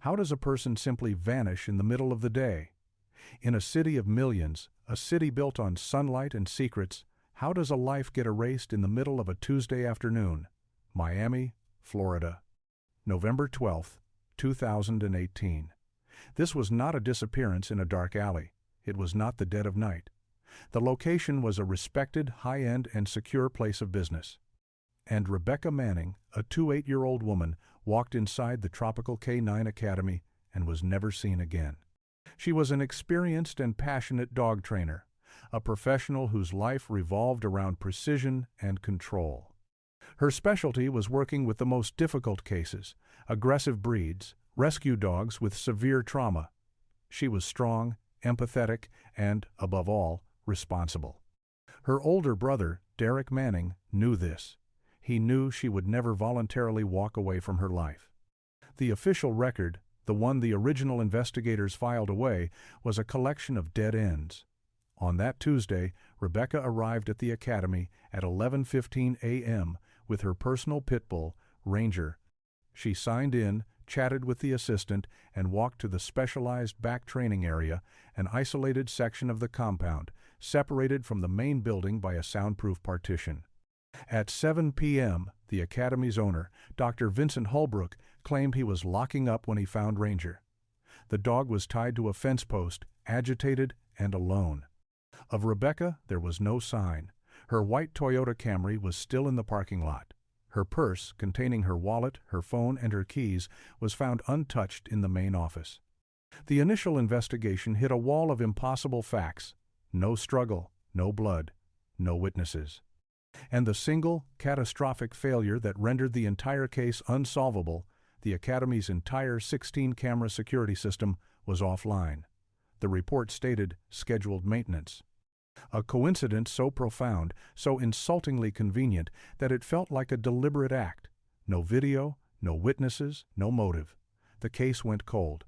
How does a person simply vanish in the middle of the day? In a city of millions, a city built on sunlight and secrets, how does a life get erased in the middle of a Tuesday afternoon? Miami, Florida. November 12, 2018. This was not a disappearance in a dark alley. It was not the dead of night. The location was a respected, high-end, and secure place of business. And Rebecca Manning, a 28-year-old woman, walked inside the tropical K9 Academy and was never seen again. She was an experienced and passionate dog trainer, a professional whose life revolved around precision and control. Her specialty was working with the most difficult cases, aggressive breeds, rescue dogs with severe trauma. She was strong, empathetic, and, above all, responsible. Her older brother, Derek Manning, knew this. He knew she would never voluntarily walk away from her life. The official record, the one the original investigators filed away, was a collection of dead ends. On that Tuesday, Rebecca arrived at the academy at 11:15 a.m. with her personal Pitbull, Ranger. She signed in, chatted with the assistant, and walked to the specialized back training area, an isolated section of the compound, separated from the main building by a soundproof partition. At 7 p.m., the academy's owner, Dr. Vincent Holbrook, claimed he was locking up when he found Ranger. The dog was tied to a fence post, agitated and alone. Of Rebecca, there was no sign. Her white Toyota Camry was still in the parking lot. Her purse, containing her wallet, her phone, and her keys, was found untouched in the main office. The initial investigation hit a wall of impossible facts. No struggle, no blood, no witnesses. And the single, catastrophic failure that rendered the entire case unsolvable, the Academy's entire 16-camera security system, was offline. The report stated scheduled maintenance. A coincidence so profound, so insultingly convenient, that it felt like a deliberate act. No video, no witnesses, no motive. The case went cold.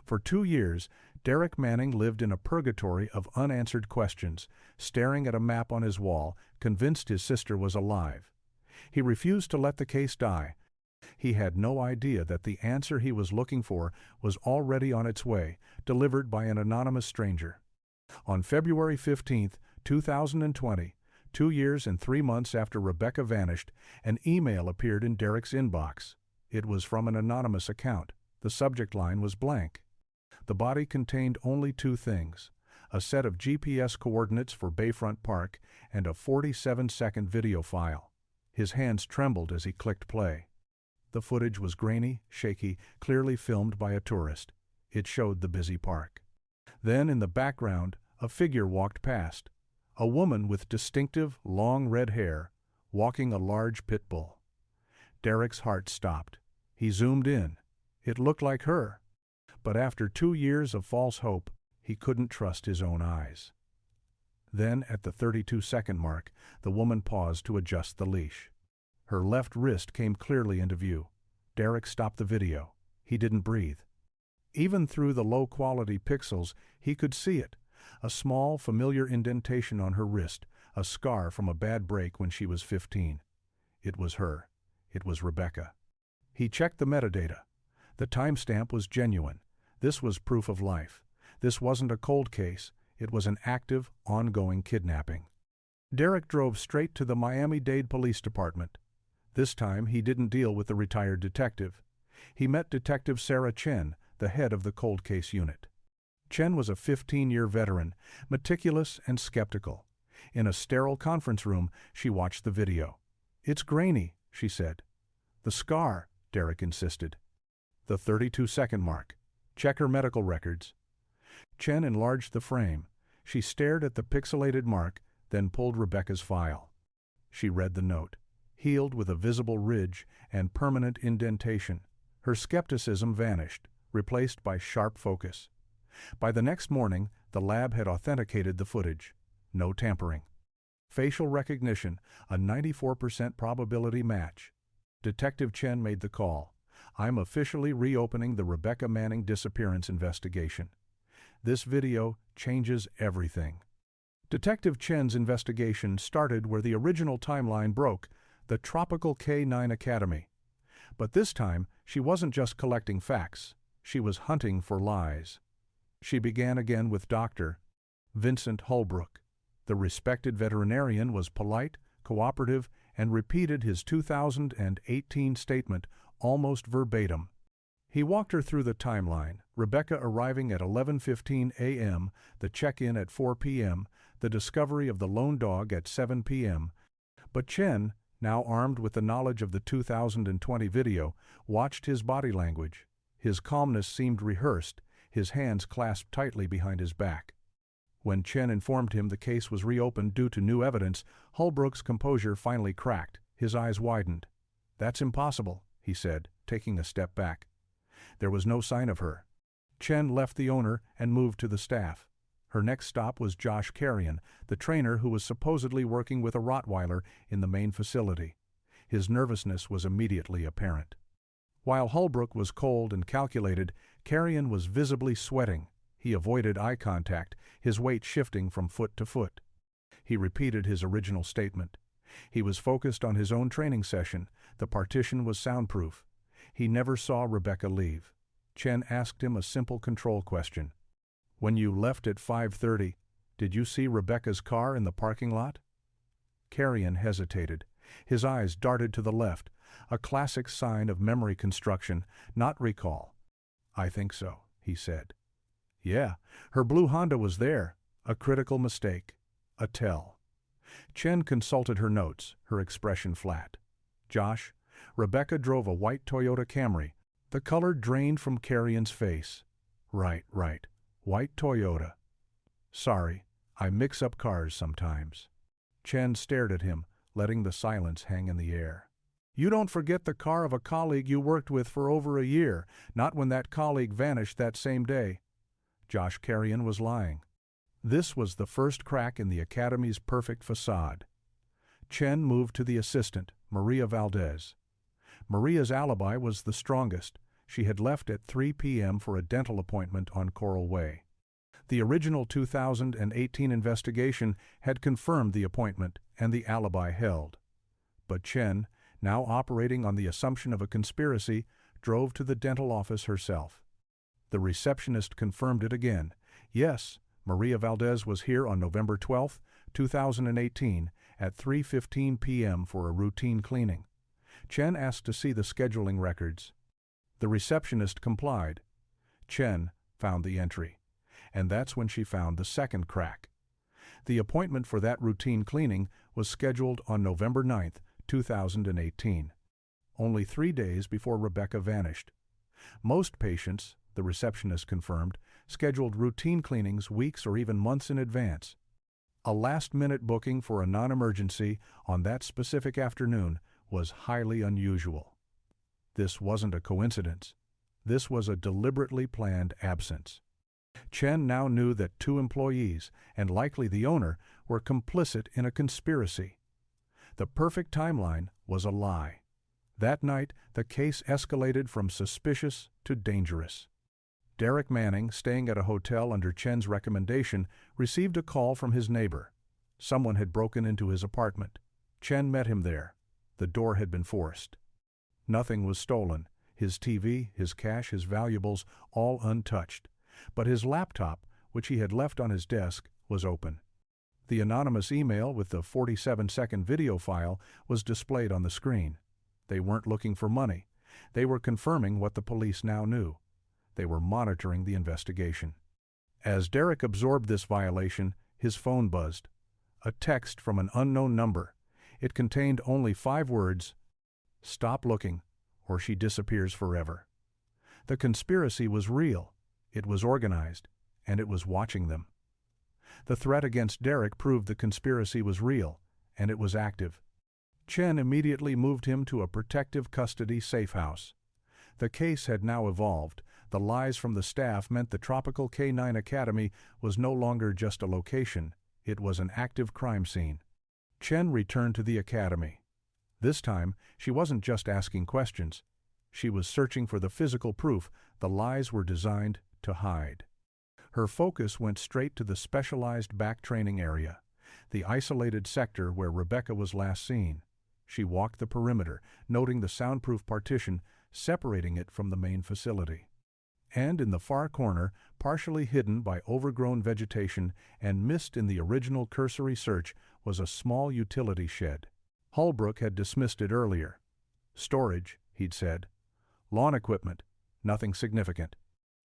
For 2 years, Derek Manning lived in a purgatory of unanswered questions, staring at a map on his wall, convinced his sister was alive. He refused to let the case die. He had no idea that the answer he was looking for was already on its way, delivered by an anonymous stranger. On February 15, 2020, 2 years and 3 months after Rebecca vanished, an email appeared in Derek's inbox. It was from an anonymous account. The subject line was blank. The body contained only 2 things: a set of GPS coordinates for Bayfront Park and a 47-second video file. His hands trembled as he clicked play. The footage was grainy, shaky, clearly filmed by a tourist. It showed the busy park. Then, in the background, a figure walked past. A woman with distinctive, long red hair, walking a large pit bull. Derek's heart stopped. He zoomed in. It looked like her. But after 2 years of false hope, he couldn't trust his own eyes. Then, at the 32-second mark, the woman paused to adjust the leash. Her left wrist came clearly into view. Derek stopped the video. He didn't breathe. Even through the low-quality pixels, he could see it. A small, familiar indentation on her wrist, a scar from a bad break when she was 15. It was her. It was Rebecca. He checked the metadata. The timestamp was genuine. This was proof of life. This wasn't a cold case. It was an active, ongoing kidnapping. Derek drove straight to the Miami-Dade Police Department. This time, he didn't deal with the retired detective. He met Detective Sarah Chen, the head of the cold case unit. Chen was a 15-year veteran, meticulous and skeptical. In a sterile conference room, she watched the video. "It's grainy," she said. "The scar," Derek insisted. The 32-second mark. "Check her medical records." Chen enlarged the frame. She stared at the pixelated mark, then pulled Rebecca's file. She read the note. Healed with a visible ridge and permanent indentation. Her skepticism vanished, replaced by sharp focus. By the next morning, the lab had authenticated the footage. No tampering. Facial recognition, a 94% probability match. Detective Chen made the call. "I'm officially reopening the Rebecca Manning disappearance investigation. This video changes everything." Detective Chen's investigation started where the original timeline broke, the tropical K9 Academy. But this time, she wasn't just collecting facts. She was hunting for lies. She began again with Dr. Vincent Holbrook. The respected veterinarian was polite, cooperative, and repeated his 2018 statement almost verbatim. He walked her through the timeline, Rebecca arriving at 11:15 a.m., the check-in at 4 p.m., the discovery of the lone dog at 7 p.m. But Chen, now armed with the knowledge of the 2020 video, watched his body language. His calmness seemed rehearsed, his hands clasped tightly behind his back. When Chen informed him the case was reopened due to new evidence, Holbrook's composure finally cracked. His eyes widened. "That's impossible," he said, taking a step back. There was no sign of her. Chen left the owner and moved to the staff. Her next stop was Josh Carrion, the trainer who was supposedly working with a Rottweiler in the main facility. His nervousness was immediately apparent. While Holbrook was cold and calculated, Carrion was visibly sweating. He avoided eye contact, his weight shifting from foot to foot. He repeated his original statement. He was focused on his own training session. The partition was soundproof. He never saw Rebecca leave. Chen asked him a simple control question. "When you left at 5:30, did you see Rebecca's car in the parking lot?" Carrion hesitated. His eyes darted to the left, a classic sign of memory construction, not recall. "I think so," he said. "Yeah, her blue Honda was there. A critical mistake. A tell." Chen consulted her notes, her expression flat. "Josh, Rebecca drove a white Toyota Camry." The color drained from Carrion's face. Right. White Toyota. "Sorry, I mix up cars sometimes." Chen stared at him, letting the silence hang in the air. "You don't forget the car of a colleague you worked with for over a year, not when that colleague vanished that same day." Josh Carrion was lying. This was the first crack in the Academy's perfect facade. Chen moved to the assistant, Maria Valdez. Maria's alibi was the strongest. She had left at 3 p.m. for a dental appointment on Coral Way. The original 2018 investigation had confirmed the appointment, and the alibi held. But Chen, now operating on the assumption of a conspiracy, drove to the dental office herself. The receptionist confirmed it again. Yes, Maria Valdez was here on November 12, 2018, at 3:15 p.m. for a routine cleaning. Chen asked to see the scheduling records. The receptionist complied. Chen found the entry. And that's when she found the second crack. The appointment for that routine cleaning was scheduled on November 9, 2018, only 3 days before Rebecca vanished. Most patients, the receptionist confirmed, scheduled routine cleanings weeks or even months in advance. A last-minute booking for a non-emergency on that specific afternoon was highly unusual. This wasn't a coincidence. This was a deliberately planned absence. Chen now knew that 2 employees, and likely the owner, were complicit in a conspiracy. The perfect timeline was a lie. That night, the case escalated from suspicious to dangerous. Derek Manning, staying at a hotel under Chen's recommendation, received a call from his neighbor. Someone had broken into his apartment. Chen met him there. The door had been forced. Nothing was stolen. His TV, his cash, his valuables, all untouched. But his laptop, which he had left on his desk, was open. The anonymous email with the 47-second video file was displayed on the screen. They weren't looking for money. They were confirming what the police now knew. They were monitoring the investigation. As Derek absorbed this violation, his phone buzzed. A text from an unknown number. It contained only 5 words: "Stop looking, or she disappears forever." The conspiracy was real. It was organized, and it was watching them. The threat against Derek proved the conspiracy was real, and it was active. Chen immediately moved him to a protective custody safe house. The case had now evolved. The lies from the staff meant the tropical K9 Academy was no longer just a location. It was an active crime scene. Chen returned to the academy. This time, she wasn't just asking questions. She was searching for the physical proof the lies were designed to hide. Her focus went straight to the specialized back training area, the isolated sector where Rebecca was last seen. She walked the perimeter, noting the soundproof partition separating it from the main facility. And in the far corner, partially hidden by overgrown vegetation and missed in the original cursory search, was a small utility shed. Holbrook had dismissed it earlier. Storage, he'd said. Lawn equipment, nothing significant.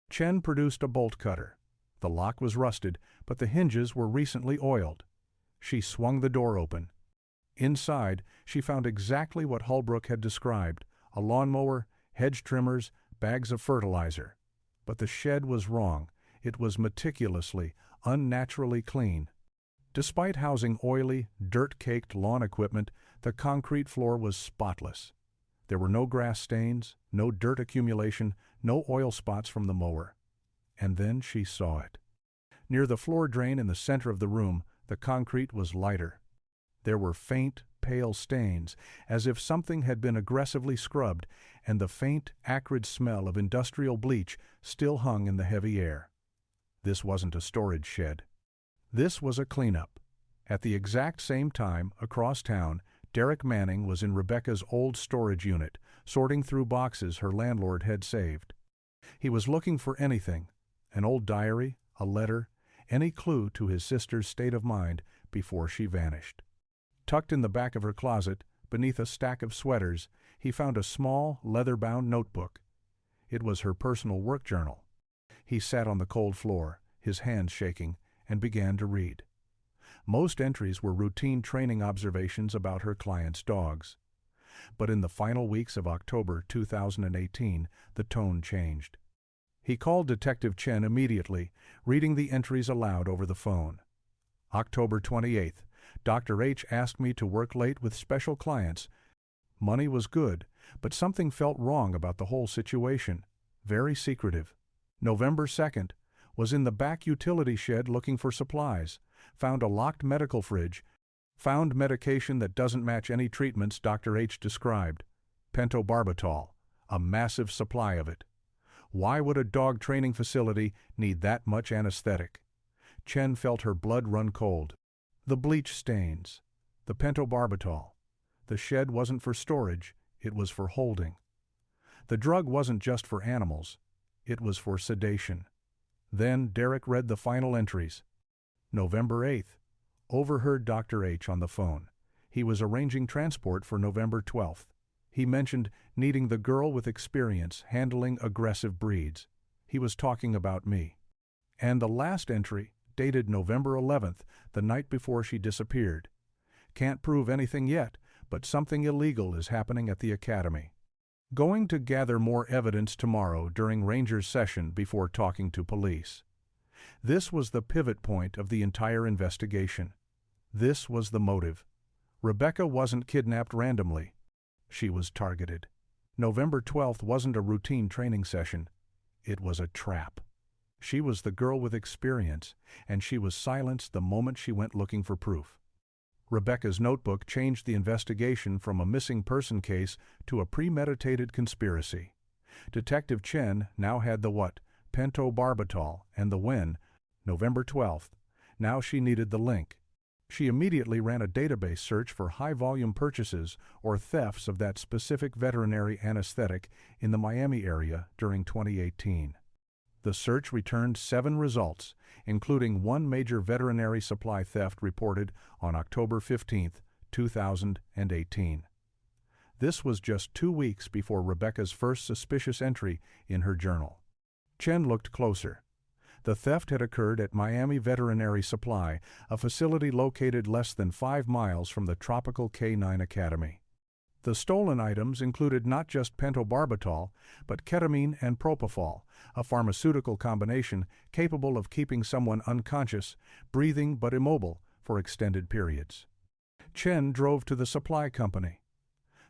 Chen produced a bolt cutter. The lock was rusted, but the hinges were recently oiled. She swung the door open. Inside, she found exactly what Holbrook had described: a lawnmower, hedge trimmers, bags of fertilizer. But the shed was wrong. It was meticulously, unnaturally clean. Despite housing oily, dirt-caked lawn equipment, the concrete floor was spotless. There were no grass stains, no dirt accumulation, no oil spots from the mower. And then she saw it. Near the floor drain in the center of the room, the concrete was lighter. There were faint, pale stains, as if something had been aggressively scrubbed, and the faint, acrid smell of industrial bleach still hung in the heavy air. This wasn't a storage shed. This was a cleanup. At the exact same time, across town, Derek Manning was in Rebecca's old storage unit, sorting through boxes her landlord had saved. He was looking for anything: an old diary, a letter, any clue to his sister's state of mind before she vanished. Tucked in the back of her closet, beneath a stack of sweaters, he found a small, leather-bound notebook. It was her personal work journal. He sat on the cold floor, his hands shaking, and began to read. Most entries were routine training observations about her client's dogs. But in the final weeks of October 2018, the tone changed. He called Detective Chen immediately, reading the entries aloud over the phone. October 28th, Dr. H asked me to work late with special clients. Money was good, but something felt wrong about the whole situation. Very secretive. November 2nd, was in the back utility shed looking for supplies. Found a locked medical fridge. Found medication that doesn't match any treatments Dr. H described. Pentobarbital, a massive supply of it. Why would a dog training facility need that much anesthetic? Chen felt her blood run cold. The bleach stains. The pentobarbital. The shed wasn't for storage, it was for holding. The drug wasn't just for animals, it was for sedation. Then Derek read the final entries. November 8th. Overheard Dr. H on the phone. He was arranging transport for November 12th. He mentioned needing the girl with experience handling aggressive breeds. He was talking about me. And the last entry, dated November 11th, the night before she disappeared. Can't prove anything yet, but something illegal is happening at the academy. Going to gather more evidence tomorrow during Ranger's session before talking to police. This was the pivot point of the entire investigation. This was the motive. Rebecca wasn't kidnapped randomly. She was targeted. November 12th wasn't a routine training session. It was a trap. She was the girl with experience, and she was silenced the moment she went looking for proof. Rebecca's notebook changed the investigation from a missing person case to a premeditated conspiracy. Detective Chen now had the what, pentobarbital, and the when, November 12th. Now she needed the link. She immediately ran a database search for high-volume purchases or thefts of that specific veterinary anesthetic in the Miami area during 2018. The search returned 7 results, including one major veterinary supply theft reported on October 15, 2018. This was just 2 weeks before Rebecca's first suspicious entry in her journal. Chen looked closer. The theft had occurred at Miami Veterinary Supply, a facility located less than 5 miles from the tropical K9 Academy. The stolen items included not just pentobarbital, but ketamine and propofol, a pharmaceutical combination capable of keeping someone unconscious, breathing but immobile, for extended periods. Chen drove to the supply company.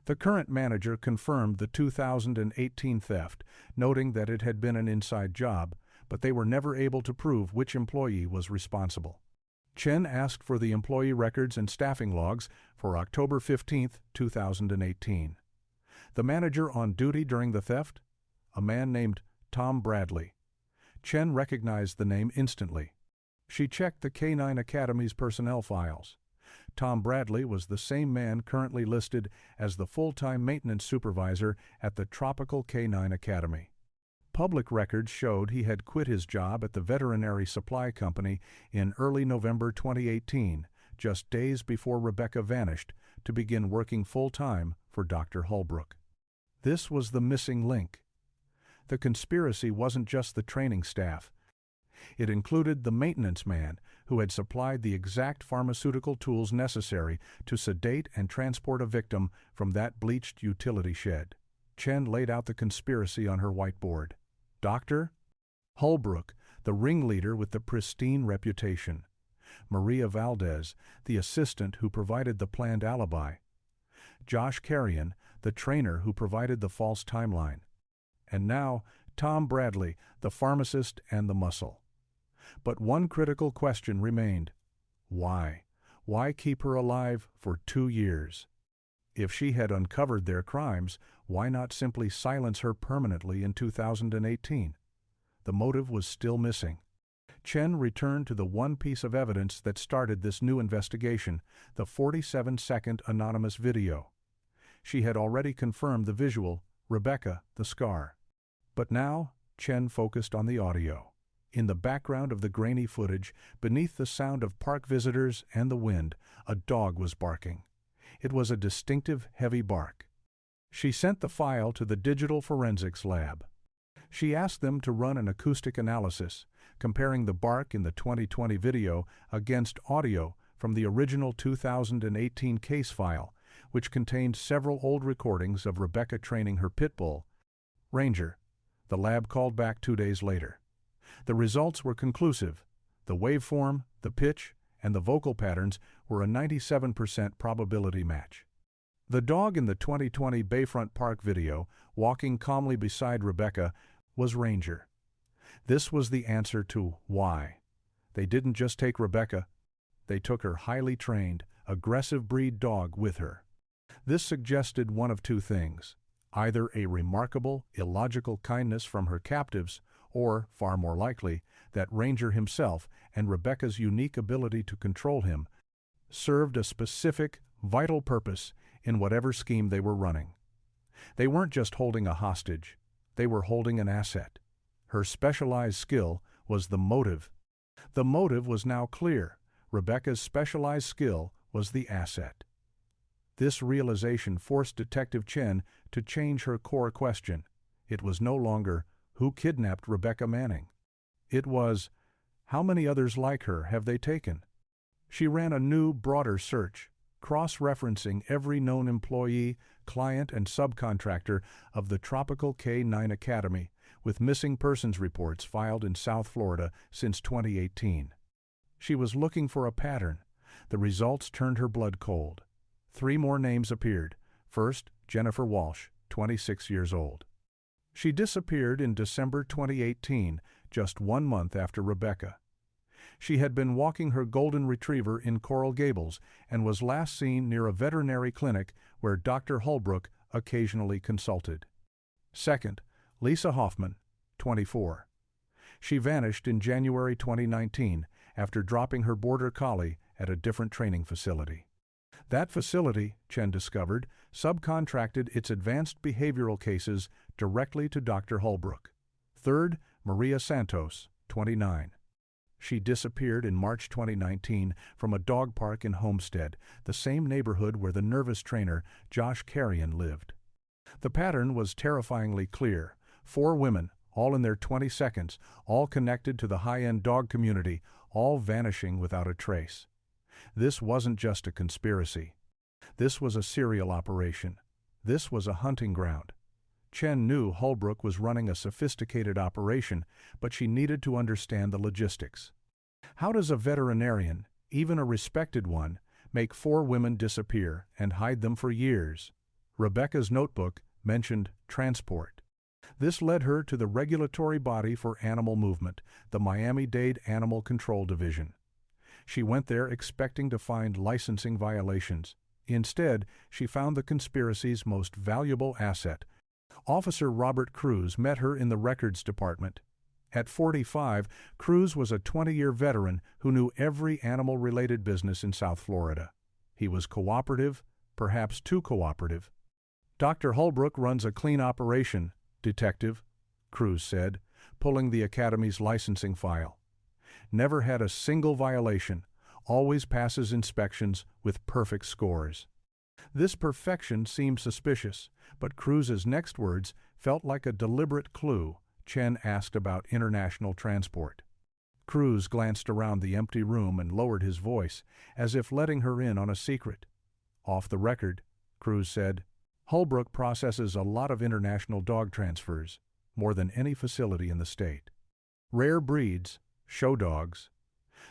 The current manager confirmed the 2018 theft, noting that it had been an inside job, but they were never able to prove which employee was responsible. Chen asked for the employee records and staffing logs for October 15, 2018. The manager on duty during the theft? A man named Tom Bradley. Chen recognized the name instantly. She checked the K9 Academy's personnel files. Tom Bradley was the same man currently listed as the full-time maintenance supervisor at the tropical K9 Academy. Public records showed he had quit his job at the veterinary supply company in early November 2018, just days before Rebecca vanished, to begin working full-time for Dr. Holbrook. This was the missing link. The conspiracy wasn't just the training staff. It included the maintenance man who had supplied the exact pharmaceutical tools necessary to sedate and transport a victim from that bleached utility shed. Chen laid out the conspiracy on her whiteboard. Dr. Holbrook, the ringleader with the pristine reputation. Maria Valdez, the assistant who provided the planned alibi. Josh Carrion, the trainer who provided the false timeline. And now, Tom Bradley, the pharmacist and the muscle. But one critical question remained. Why? Why keep her alive for 2 years? If she had uncovered their crimes, why not simply silence her permanently in 2018? The motive was still missing. Chen returned to the one piece of evidence that started this new investigation, the 47-second anonymous video. She had already confirmed the visual, Rebecca, the scar. But now, Chen focused on the audio. In the background of the grainy footage, beneath the sound of park visitors and the wind, a dog was barking. It was a distinctive, heavy bark. She sent the file to the digital forensics lab. She asked them to run an acoustic analysis, comparing the bark in the 2020 video against audio from the original 2018 case file, which contained several old recordings of Rebecca training her Pitbull, Ranger. The lab called back 2 days later. The results were conclusive. The waveform, the pitch, and the vocal patterns were a 97% probability match. The dog in the 2020 Bayfront Park video, walking calmly beside Rebecca, was Ranger. This was the answer to why. They didn't just take Rebecca, they took her highly trained, aggressive breed dog with her. This suggested one of two things: either a remarkable, illogical kindness from her captives, or, far more likely, that Ranger himself and Rebecca's unique ability to control him served a specific, vital purpose in whatever scheme they were running. They weren't just holding a hostage, they were holding an asset. Her specialized skill was the motive. The motive was now clear. Rebecca's specialized skill was the asset. This realization forced Detective Chen to change her core question. It was no longer, who kidnapped Rebecca Manning? It was, how many others like her have they taken? She ran a new, broader search, cross-referencing every known employee, client, and subcontractor of the tropical K9 Academy, with missing persons reports filed in South Florida since 2018. She was looking for a pattern. The results turned her blood cold. 3 more names appeared. First, Jennifer Walsh, 26 years old. She disappeared in December 2018, just 1 month after Rebecca. She had been walking her golden retriever in Coral Gables and was last seen near a veterinary clinic where Dr. Holbrook occasionally consulted. Second, Lisa Hoffman, 24. She vanished in January 2019 after dropping her border collie at a different training facility. That facility, Chen discovered, subcontracted its advanced behavioral cases directly to Dr. Holbrook. Third, Maria Santos, 29. She disappeared in March 2019 from a dog park in Homestead, the same neighborhood where the nervous trainer Josh Carrion lived. The pattern was terrifyingly clear. 4 women, all in their 22nd, all connected to the high-end dog community, all vanishing without a trace. This wasn't just a conspiracy. This was a serial operation. This was a hunting ground. Chen knew Holbrook was running a sophisticated operation, but she needed to understand the logistics. How does a veterinarian, even a respected one, make 4 women disappear and hide them for years? Rebecca's notebook mentioned transport. This led her to the regulatory body for animal movement, the Miami-Dade Animal Control Division. She went there expecting to find licensing violations. Instead, she found the conspiracy's most valuable asset. Officer Robert Cruz met her in the records department. At 45, Cruz was a 20-year veteran who knew every animal-related business in South Florida. He was cooperative, perhaps too cooperative. Dr. Holbrook runs a clean operation, Detective. Cruz said, pulling the Academy's licensing file. Never had a single violation, always passes inspections with perfect scores. This perfection seemed suspicious, but Cruz's next words felt like a deliberate clue. Chen asked about international transport. Cruz glanced around the empty room and lowered his voice, as if letting her in on a secret. Off the record, Cruz said, Holbrook processes a lot of international dog transfers, more than any facility in the state. Rare breeds, show dogs.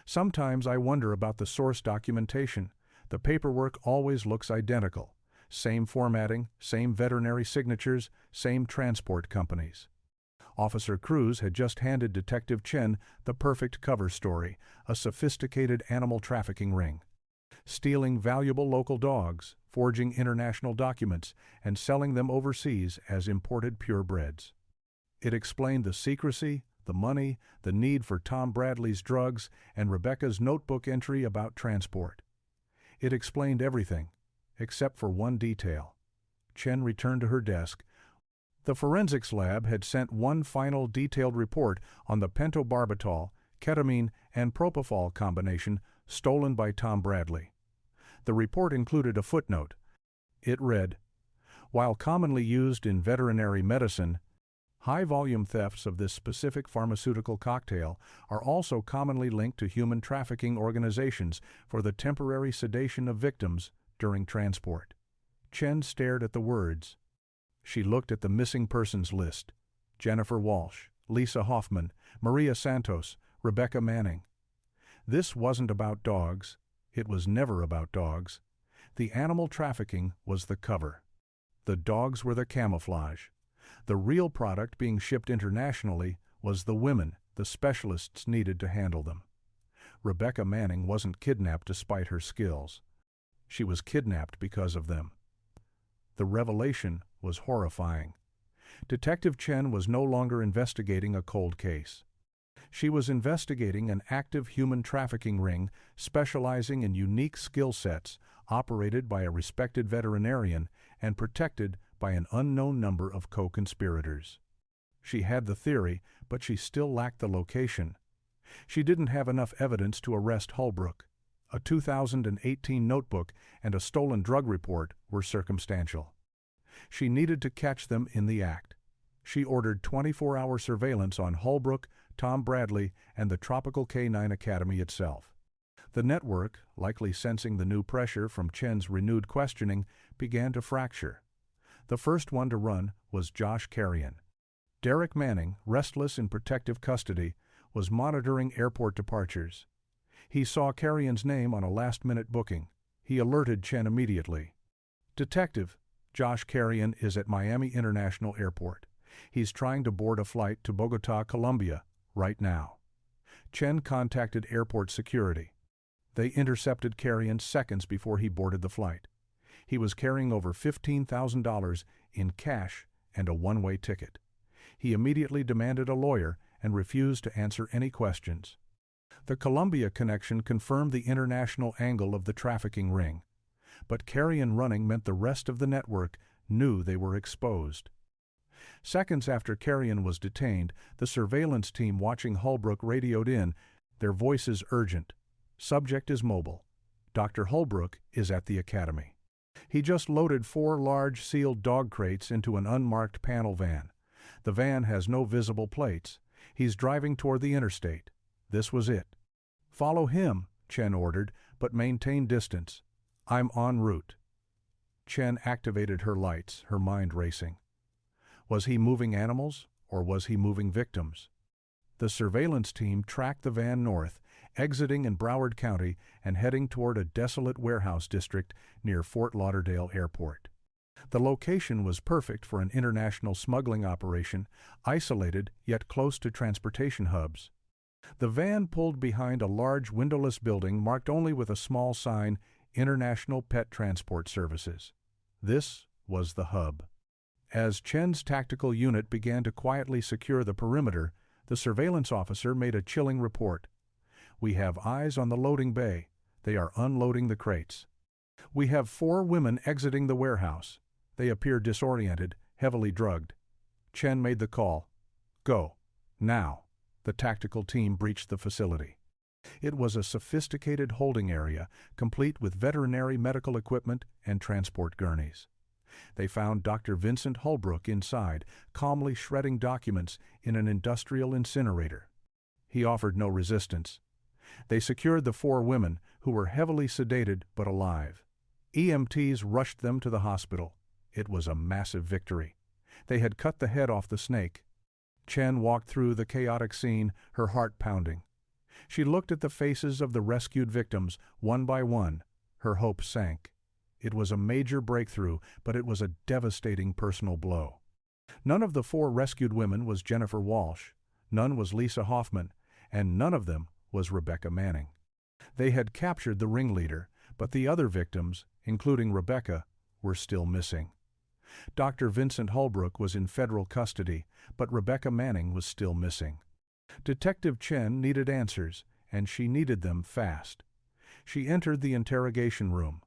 Sometimes I wonder about the source documentation. The paperwork always looks identical. Same formatting, same veterinary signatures, same transport companies. Officer Cruz had just handed Detective Chen the perfect cover story, a sophisticated animal trafficking ring. Stealing valuable local dogs, forging international documents, and selling them overseas as imported purebreds. It explained the secrecy, the money, the need for Tom Bradley's drugs, and Rebecca's notebook entry about transport. It explained everything, except for one detail. Chen returned to her desk. The forensics lab had sent one final detailed report on the pentobarbital, ketamine, and propofol combination stolen by Tom Bradley. The report included a footnote. It read, "While commonly used in veterinary medicine, high-volume thefts of this specific pharmaceutical cocktail are also commonly linked to human trafficking organizations for the temporary sedation of victims during transport." Chen stared at the words. She looked at the missing persons list. Jennifer Walsh, Lisa Hoffman, Maria Santos, Rebecca Manning. This wasn't about dogs. It was never about dogs. The animal trafficking was the cover. The dogs were the camouflage. The real product being shipped internationally was the women the specialists needed to handle them. Rebecca Manning wasn't kidnapped despite her skills. She was kidnapped because of them. The revelation was horrifying. Detective Chen was no longer investigating a cold case. She was investigating an active human trafficking ring specializing in unique skill sets, operated by a respected veterinarian and protected by an unknown number of co-conspirators. She had the theory, but she still lacked the location. She didn't have enough evidence to arrest Holbrook. A 2018 notebook and a stolen drug report were circumstantial. She needed to catch them in the act. She ordered 24-hour surveillance on Holbrook, Tom Bradley, and the tropical K9 Academy itself. The network, likely sensing the new pressure from Chen's renewed questioning, began to fracture. The first one to run was Josh Carrion. Derek Manning, restless in protective custody, was monitoring airport departures. He saw Carrion's name on a last-minute booking. He alerted Chen immediately. "Detective, Josh Carrion is at Miami International Airport. He's trying to board a flight to Bogota, Colombia, right now." Chen contacted airport security. They intercepted Carrion seconds before he boarded the flight. He was carrying over $15,000 in cash and a one-way ticket. He immediately demanded a lawyer and refused to answer any questions. The Colombia connection confirmed the international angle of the trafficking ring. But Carrion running meant the rest of the network knew they were exposed. Seconds after Carrion was detained, the surveillance team watching Holbrook radioed in, their voices urgent. "Subject is mobile. Dr. Holbrook is at the Academy. He just loaded 4 large sealed dog crates into an unmarked panel van. The van has no visible plates. He's driving toward the interstate." This was it. "Follow him," Chen ordered, "but maintain distance. I'm en route." Chen activated her lights, her mind racing. Was he moving animals, or was he moving victims? The surveillance team tracked the van north, exiting in Broward County and heading toward a desolate warehouse district near Fort Lauderdale Airport. The location was perfect for an international smuggling operation, isolated yet close to transportation hubs. The van pulled behind a large windowless building marked only with a small sign, International Pet Transport Services. This was the hub. As Chen's tactical unit began to quietly secure the perimeter, the surveillance officer made a chilling report. "We have eyes on the loading bay. They are unloading the crates. We have 4 women exiting the warehouse. They appear disoriented, heavily drugged." Chen made the call. Go. Now. The tactical team breached the facility. It was a sophisticated holding area, complete with veterinary medical equipment and transport gurneys. They found Dr. Vincent Holbrook inside, calmly shredding documents in an industrial incinerator. He offered no resistance. They secured the 4 women, who were heavily sedated but alive. EMTs rushed them to the hospital. It was a massive victory. They had cut the head off the snake. Chen walked through the chaotic scene, her heart pounding. She looked at the faces of the rescued victims, one by one. Her hope sank. It was a major breakthrough, but it was a devastating personal blow. None of the 4 rescued women was Jennifer Walsh, none was Lisa Hoffman, and none of them was Rebecca Manning. They had captured the ringleader, but the other victims, including Rebecca, were still missing. Dr. Vincent Holbrook was in federal custody, but Rebecca Manning was still missing. Detective Chen needed answers, and she needed them fast. She entered the interrogation room.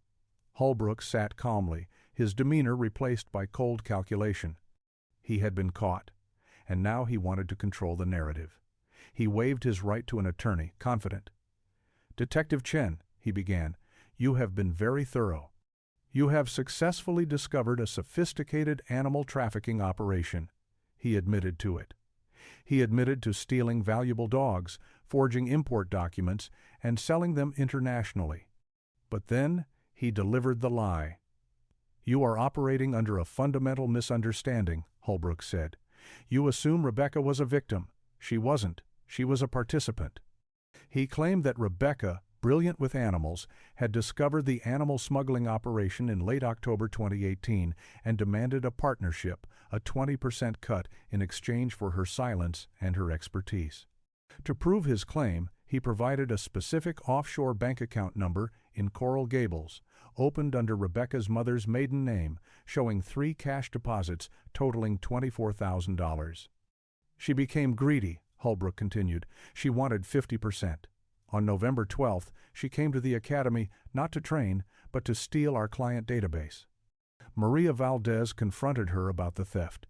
Holbrook sat calmly, his demeanor replaced by cold calculation. He had been caught, and now he wanted to control the narrative. He waived his right to an attorney, confident. "Detective Chen," he began, "you have been very thorough. You have successfully discovered a sophisticated animal trafficking operation." He admitted to it. He admitted to stealing valuable dogs, forging import documents, and selling them internationally. But then he delivered the lie. "You are operating under a fundamental misunderstanding," Holbrook said. "You assume Rebecca was a victim. She wasn't. She was a participant." He claimed that Rebecca, brilliant with animals, had discovered the animal smuggling operation in late October 2018 and demanded a partnership, a 20% cut in exchange for her silence and her expertise. To prove his claim, he provided a specific offshore bank account number in Coral Gables, opened under Rebecca's mother's maiden name, showing 3 cash deposits totaling $24,000. "She became greedy," Holbrook continued. "She wanted 50%. On November 12th, she came to the academy not to train, but to steal our client database. Maria Valdez confronted her about the theft.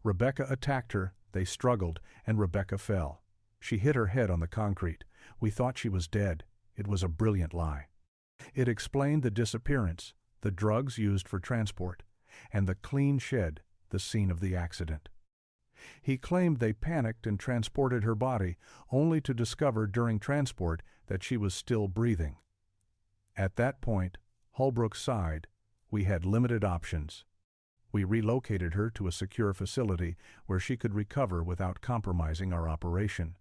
Rebecca attacked her, they struggled, and Rebecca fell. She hit her head on the concrete. We thought she was dead. It was a brilliant lie. It explained the disappearance, the drugs used for transport, and the clean shed, the scene of the accident." He claimed they panicked and transported her body, only to discover during transport that she was still breathing. At that point, Holbrook sighed. "We had limited options. We relocated her to a secure facility where she could recover without compromising our operation."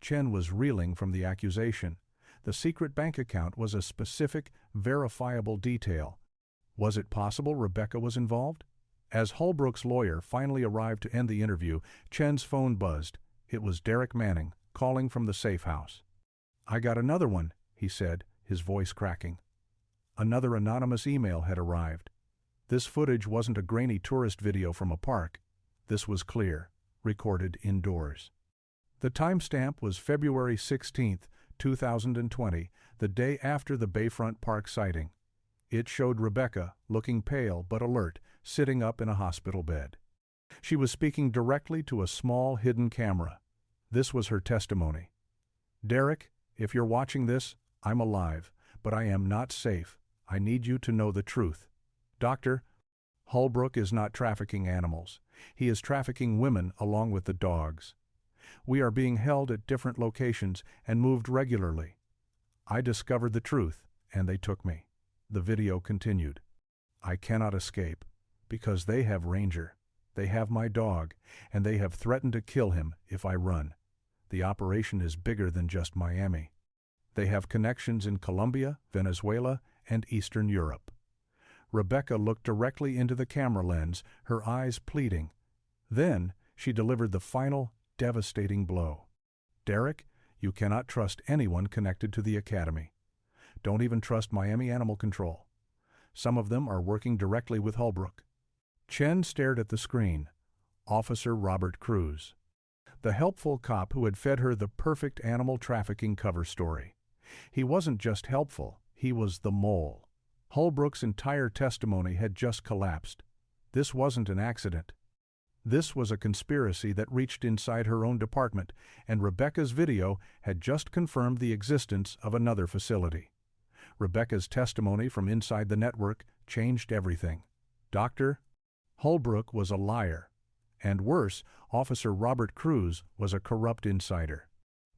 Chen was reeling from the accusation. The secret bank account was a specific, verifiable detail. Was it possible Rebecca was involved? As Holbrook's lawyer finally arrived to end the interview, Chen's phone buzzed. It was Derek Manning, calling from the safe house. "I got another one," he said, his voice cracking. Another anonymous email had arrived. This footage wasn't a grainy tourist video from a park. This was clear, recorded indoors. The timestamp was February 16, 2020, the day after the Bayfront Park sighting. It showed Rebecca, looking pale but alert, sitting up in a hospital bed. She was speaking directly to a small hidden camera. This was her testimony. "Derek, if you're watching this, I'm alive, but I am not safe. I need you to know the truth. Doctor, Holbrook is not trafficking animals. He is trafficking women along with the dogs. We are being held at different locations and moved regularly. I discovered the truth, and they took me." The video continued. "I cannot escape, because they have Ranger. They have my dog, and they have threatened to kill him if I run. The operation is bigger than just Miami. They have connections in Colombia, Venezuela, and Eastern Europe." Rebecca looked directly into the camera lens, her eyes pleading. Then she delivered the final, devastating blow. "Derek, you cannot trust anyone connected to the academy. Don't even trust Miami Animal Control. Some of them are working directly with Holbrook." Chen stared at the screen. Officer Robert Cruz. The helpful cop who had fed her the perfect animal trafficking cover story. He wasn't just helpful, he was the mole. Holbrook's entire testimony had just collapsed. This wasn't an accident. This was a conspiracy that reached inside her own department, and Rebecca's video had just confirmed the existence of another facility. Rebecca's testimony from inside the network changed everything. Dr. Holbrook was a liar. And worse, Officer Robert Cruz was a corrupt insider.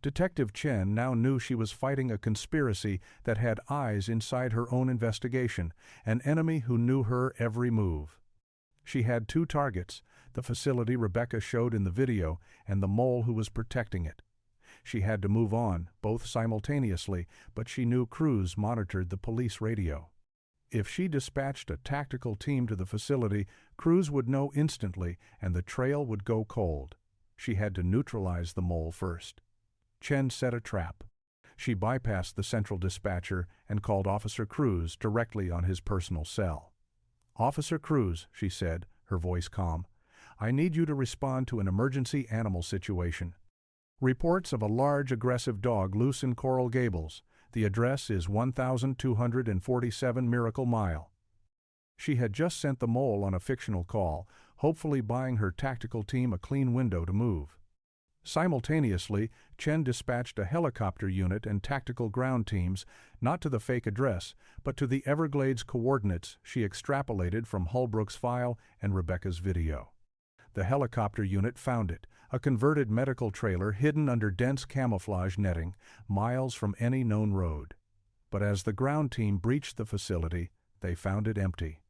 Detective Chen now knew she was fighting a conspiracy that had eyes inside her own investigation, an enemy who knew her every move. She had two targets, the facility Rebecca showed in the video and the mole who was protecting it. She had to move on, both simultaneously, but she knew Cruz monitored the police radio. If she dispatched a tactical team to the facility, Cruz would know instantly and the trail would go cold. She had to neutralize the mole first. Chen set a trap. She bypassed the central dispatcher and called Officer Cruz directly on his personal cell. "Officer Cruz," she said, her voice calm, "I need you to respond to an emergency animal situation. Reports of a large aggressive dog loose in Coral Gables. The address is 1247 Miracle Mile." She had just sent the mole on a fictional call, hopefully buying her tactical team a clean window to move. Simultaneously, Chen dispatched a helicopter unit and tactical ground teams, not to the fake address, but to the Everglades coordinates she extrapolated from Holbrook's file and Rebecca's video. The helicopter unit found it, a converted medical trailer hidden under dense camouflage netting, miles from any known road. But as the ground team breached the facility, they found it empty.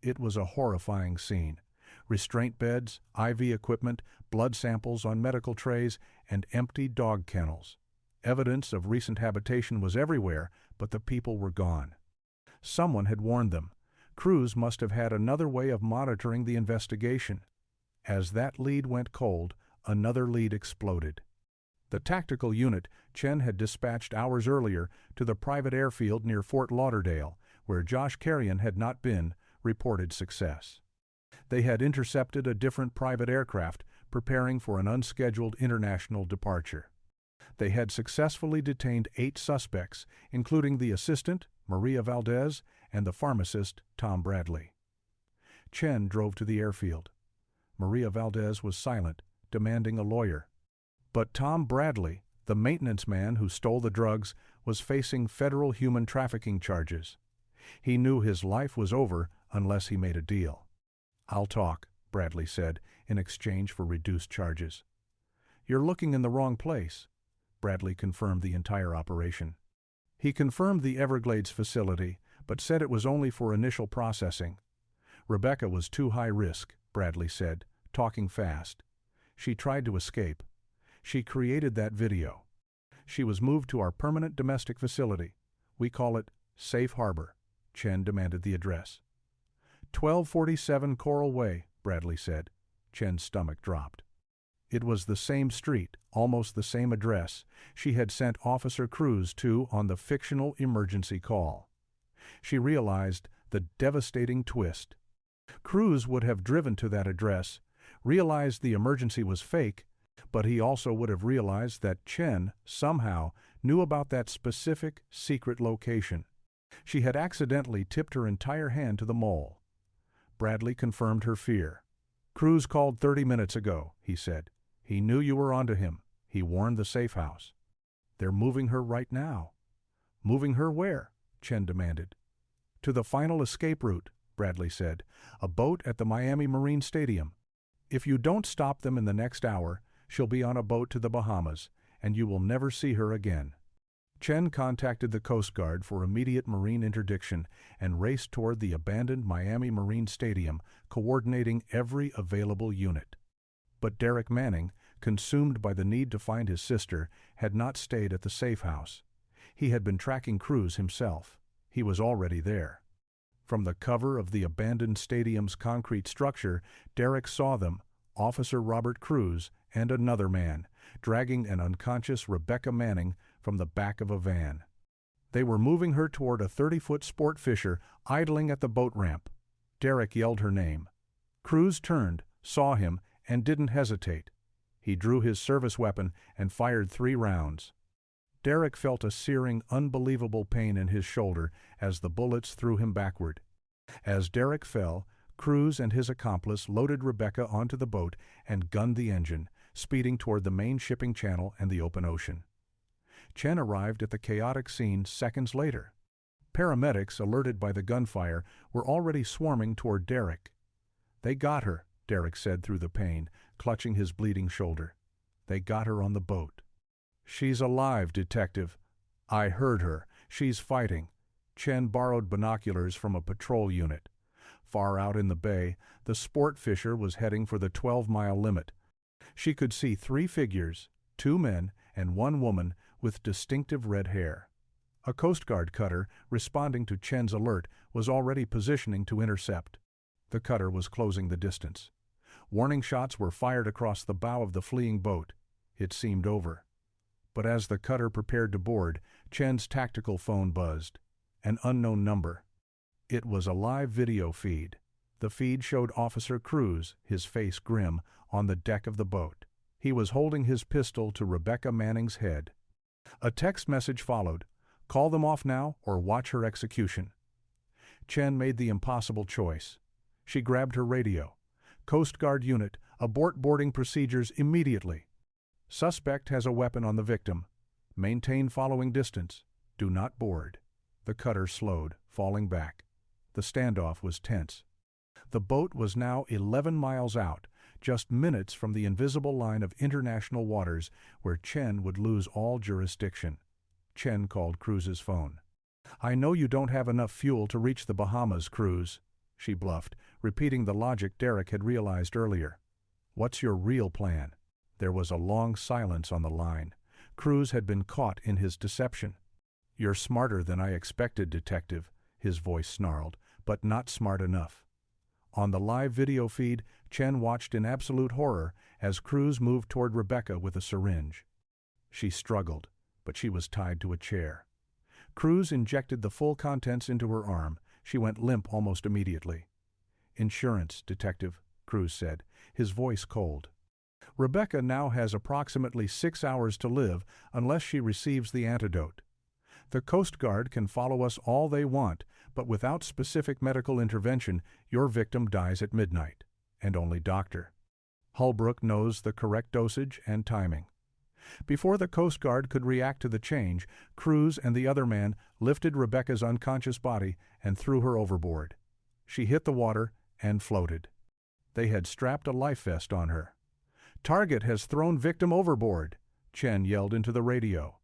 It was a horrifying scene. Restraint beds, IV equipment, blood samples on medical trays, and empty dog kennels. Evidence of recent habitation was everywhere, but the people were gone. Someone had warned them. Cruz must have had another way of monitoring the investigation. As that lead went cold, another lead exploded. The tactical unit Chen had dispatched hours earlier to the private airfield near Fort Lauderdale, where Josh Carrion had not been, reported success. They had intercepted a different private aircraft, preparing for an unscheduled international departure. They had successfully detained 8 suspects, including the assistant, Maria Valdez, and the pharmacist, Tom Bradley. Chen drove to the airfield. Maria Valdez was silent, demanding a lawyer. But Tom Bradley, the maintenance man who stole the drugs, was facing federal human trafficking charges. He knew his life was over unless he made a deal. "I'll talk," Bradley said, in exchange for reduced charges. "You're looking in the wrong place." Bradley confirmed the entire operation. He confirmed the Everglades facility, but said it was only for initial processing. "Rebecca was too high risk," Bradley said, talking fast. "She tried to escape. She created that video. She was moved to our permanent domestic facility. We call it Safe Harbor." Chen demanded the address. 1247 Coral Way, Bradley said. Chen's stomach dropped. It was the same street, almost the same address, she had sent Officer Cruz to on the fictional emergency call. She realized the devastating twist. Cruz would have driven to that address, realized the emergency was fake, but he also would have realized that Chen, somehow, knew about that specific, secret location. She had accidentally tipped her entire hand to the mole. Bradley confirmed her fear. "Cruz called 30 minutes ago," he said. "He knew you were onto him. He warned the safe house." "They're moving her right now." "Moving her where?" Chen demanded. "To the final escape route," Bradley said. "A boat at the Miami Marine Stadium. If you don't stop them in the next hour, she'll be on a boat to the Bahamas, and you will never see her again." Chen contacted the Coast Guard for immediate marine interdiction and raced toward the abandoned Miami Marine Stadium, coordinating every available unit. But Derek Manning, consumed by the need to find his sister, had not stayed at the safe house. He had been tracking Cruz himself. He was already there. From the cover of the abandoned stadium's concrete structure, Derek saw them, Officer Robert Cruz and another man, dragging an unconscious Rebecca Manning from the back of a van. They were moving her toward a 30-foot sport fisher idling at the boat ramp. Derek yelled her name. Cruz turned, saw him, and didn't hesitate. He drew his service weapon and fired 3 rounds. Derek felt a searing, unbelievable pain in his shoulder as the bullets threw him backward. As Derek fell, Cruz and his accomplice loaded Rebecca onto the boat and gunned the engine, speeding toward the main shipping channel and the open ocean. Chen arrived at the chaotic scene seconds later. Paramedics, alerted by the gunfire, were already swarming toward Derek. "They got her," Derek said through the pain, clutching his bleeding shoulder. "They got her on the boat." "She's alive, Detective." "I heard her. She's fighting." Chen borrowed binoculars from a patrol unit. Far out in the bay, the sport fisher was heading for the 12-mile limit. She could see 3 figures, 2 men and 1 woman with distinctive red hair. A Coast Guard cutter, responding to Chen's alert, was already positioning to intercept. The cutter was closing the distance. Warning shots were fired across the bow of the fleeing boat. It seemed over. But as the cutter prepared to board, Chen's tactical phone buzzed. An unknown number. It was a live video feed. The feed showed Officer Cruz, his face grim, on the deck of the boat. He was holding his pistol to Rebecca Manning's head. A text message followed. "Call them off now or watch her execution." Chen made the impossible choice. She grabbed her radio. "Coast Guard unit, abort boarding procedures immediately. Suspect has a weapon on the victim. Maintain following distance. Do not board." The cutter slowed, falling back. The standoff was tense. The boat was now 11 miles out, just minutes from the invisible line of international waters where Chen would lose all jurisdiction. Chen called Cruz's phone. "I know you don't have enough fuel to reach the Bahamas, Cruz," she bluffed, repeating the logic Derek had realized earlier. "What's your real plan?" There was a long silence on the line. Cruz had been caught in his deception. "You're smarter than I expected, Detective," his voice snarled, "but not smart enough." On the live video feed, Chen watched in absolute horror as Cruz moved toward Rebecca with a syringe. She struggled, but she was tied to a chair. Cruz injected the full contents into her arm. She went limp almost immediately. "Insurance, Detective," Cruz said, his voice cold. "Rebecca now has approximately 6 hours to live unless she receives the antidote. The Coast Guard can follow us all they want, but without specific medical intervention, your victim dies at midnight, and only Dr. Holbrook knows the correct dosage and timing." Before the Coast Guard could react to the change, Cruz and the other man lifted Rebecca's unconscious body and threw her overboard. She hit the water and floated. They had strapped a life vest on her. "Target has thrown victim overboard," Chen yelled into the radio.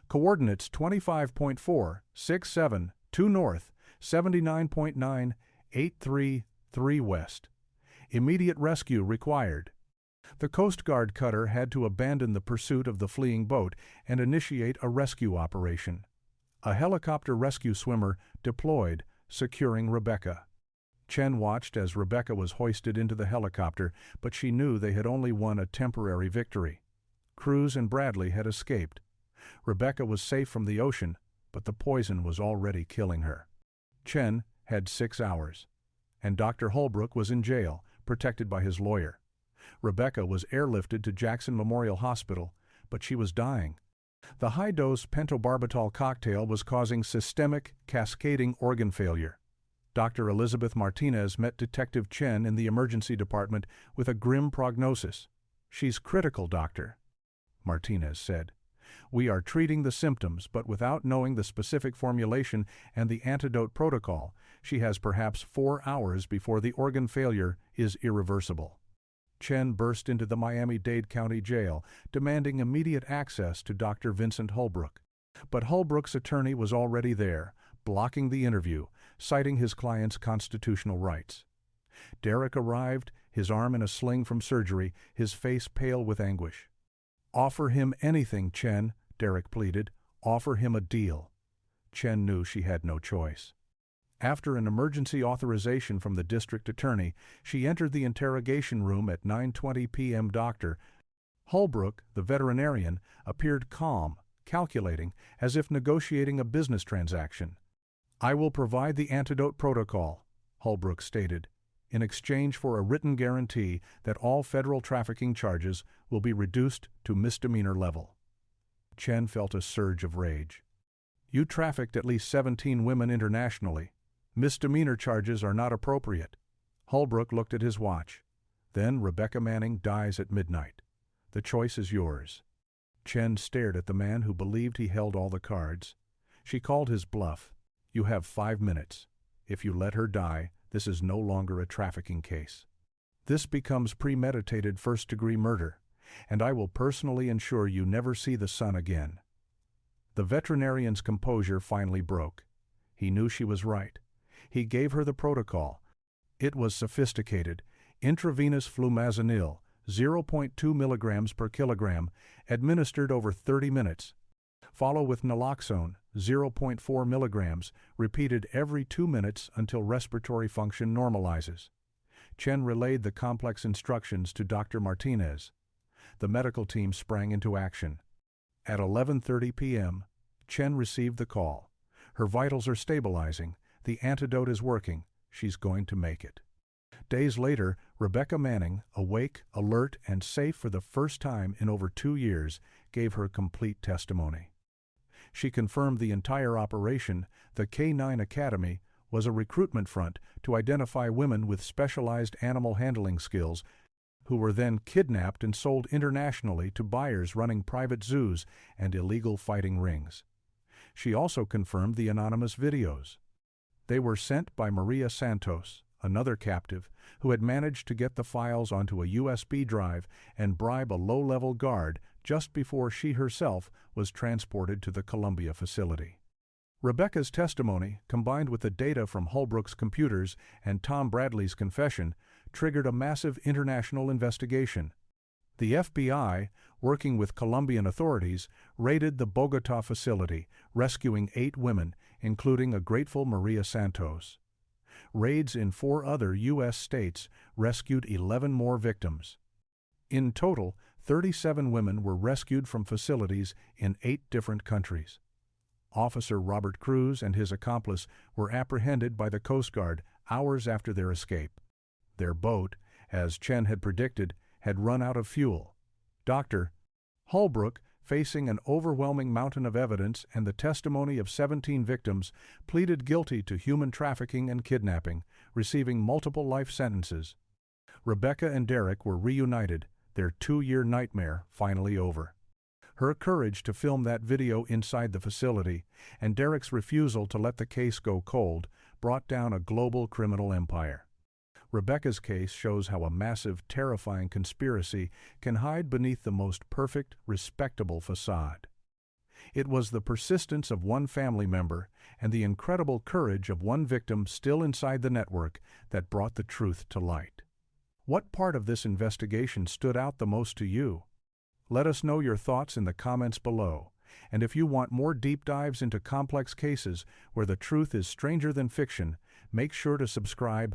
"Coordinates 25.467, 2 north, 79.9, 833 west. Immediate rescue required." The Coast Guard cutter had to abandon the pursuit of the fleeing boat and initiate a rescue operation. A helicopter rescue swimmer deployed, securing Rebecca. Chen watched as Rebecca was hoisted into the helicopter, but she knew they had only won a temporary victory. Cruz and Bradley had escaped. Rebecca was safe from the ocean, but the poison was already killing her. Chen had 6 hours, and Dr. Holbrook was in jail, protected by his lawyer. Rebecca was airlifted to Jackson Memorial Hospital, but she was dying. The high-dose pentobarbital cocktail was causing systemic, cascading organ failure. Dr. Elizabeth Martinez met Detective Chen in the emergency department with a grim prognosis. "She's critical, Doctor," Martinez said. "We are treating the symptoms, but without knowing the specific formulation and the antidote protocol, she has perhaps 4 hours before the organ failure is irreversible." Chen burst into the Miami-Dade County Jail, demanding immediate access to Dr. Vincent Holbrook. But Holbrook's attorney was already there, blocking the interview, citing his client's constitutional rights. Derek arrived, his arm in a sling from surgery, his face pale with anguish. "Offer him anything, Chen," Derek pleaded. "Offer him a deal." Chen knew she had no choice. After an emergency authorization from the district attorney, she entered the interrogation room at 9:20 p.m. Dr. Holbrook, the veterinarian, appeared calm, calculating, as if negotiating a business transaction. "I will provide the antidote protocol," Holbrook stated, "in exchange for a written guarantee that all federal trafficking charges will be reduced to misdemeanor level." Chen felt a surge of rage. "You trafficked at least 17 women internationally. Misdemeanor charges are not appropriate." Holbrook looked at his watch. Then Rebecca Manning dies at midnight. The choice is yours. Chen stared at the man who believed he held all the cards. She called his bluff. You have 5 minutes. If you let her die, this is no longer a trafficking case. This becomes premeditated first-degree murder, and I will personally ensure you never see the sun again. The veterinarian's composure finally broke. He knew she was right. He gave her the protocol. It was sophisticated. Intravenous flumazenil, 0.2 milligrams per kilogram, administered over 30 minutes. Follow with naloxone, 0.4 milligrams, repeated every 2 minutes until respiratory function normalizes. Chen relayed the complex instructions to Dr. Martinez. The medical team sprang into action. At 11:30 p.m., Chen received the call. Her vitals are stabilizing. The antidote is working. She's going to make it. Days later, Rebecca Manning, awake, alert, and safe for the first time in over 2 years, gave her complete testimony. She confirmed the entire operation, the K9 Academy, was a recruitment front to identify women with specialized animal handling skills who were then kidnapped and sold internationally to buyers running private zoos and illegal fighting rings. She also confirmed the anonymous videos. They were sent by Maria Santos, another captive, who had managed to get the files onto a USB drive and bribe a low-level guard just before she herself was transported to the Columbia facility. Rebecca's testimony, combined with the data from Holbrook's computers and Tom Bradley's confession, triggered a massive international investigation. The FBI, working with Colombian authorities, raided the Bogotá facility, rescuing 8 women, including a grateful Maria Santos. Raids in 4 other U.S. states rescued 11 more victims. In total, 37 women were rescued from facilities in 8 different countries. Officer Robert Cruz and his accomplice were apprehended by the Coast Guard hours after their escape. Their boat, as Chen had predicted, had run out of fuel. Dr. Holbrook, facing an overwhelming mountain of evidence and the testimony of 17 victims, pleaded guilty to human trafficking and kidnapping, receiving multiple life sentences. Rebecca and Derek were reunited, their 2-year nightmare finally over. Her courage to film that video inside the facility, and Derek's refusal to let the case go cold, brought down a global criminal empire. Rebecca's case shows how a massive, terrifying conspiracy can hide beneath the most perfect, respectable facade. It was the persistence of one family member and the incredible courage of one victim still inside the network that brought the truth to light. What part of this investigation stood out the most to you? Let us know your thoughts in the comments below. And if you want more deep dives into complex cases where the truth is stranger than fiction, make sure to subscribe,